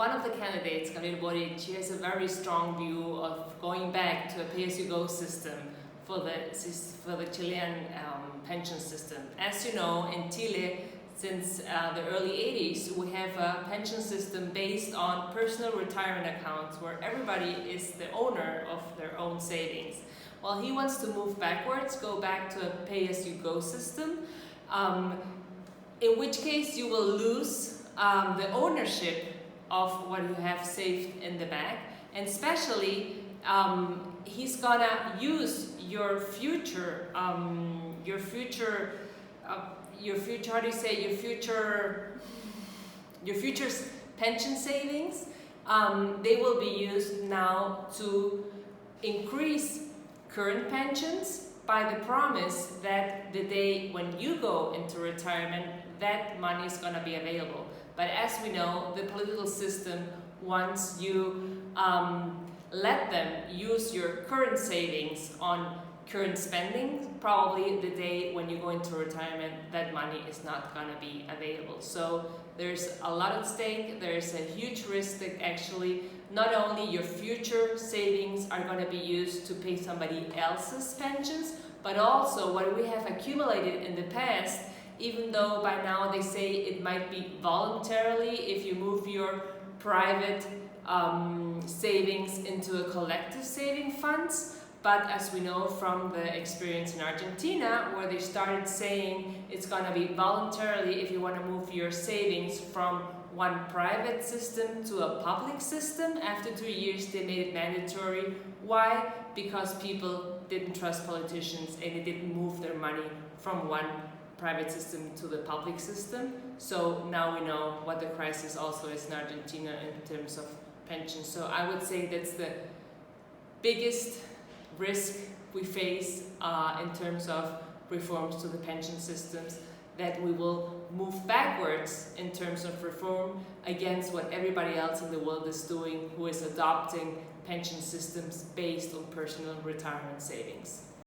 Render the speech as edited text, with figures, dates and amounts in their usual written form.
One of the candidates, Gabriel Boric, she has a very strong view of going back to a pay-as-you-go system for the Chilean pension system. As you know, in Chile, since the early 80s, we have a pension system based on personal retirement accounts where everybody is the owner of their own savings. Well, he wants to move backwards, go back to a pay-as-you-go system, in which case you will lose the ownership of what you have saved in the bank, and especially he's gonna use your future, how do you say, your future's pension savings. They will be used now to increase current pensions by the promise that the day when you go into retirement, that money is gonna be available. But as we know, the political system wants you let them use your current savings on current spending. Probably the day when you go into retirement, that money is not going to be available. So there's a lot at stake. There's a huge risk that actually not only your future savings are going to be used to pay somebody else's pensions, but also what we have accumulated in the past. Even though by now they say it might be voluntarily if you move your private savings into a collective saving funds. But as we know from the experience in Argentina, where they started saying it's going to be voluntarily if you want to move your savings from one private system to a public system, after 2 years they made it mandatory. Why? Because people didn't trust politicians and they didn't move their money from one private system to the public system. So now we know what the crisis also is in Argentina in terms of pensions. So I would say that's the biggest risk we face in terms of reforms to the pension systems, that we will move backwards in terms of reform against what everybody else in the world is doing, who is adopting pension systems based on personal retirement savings.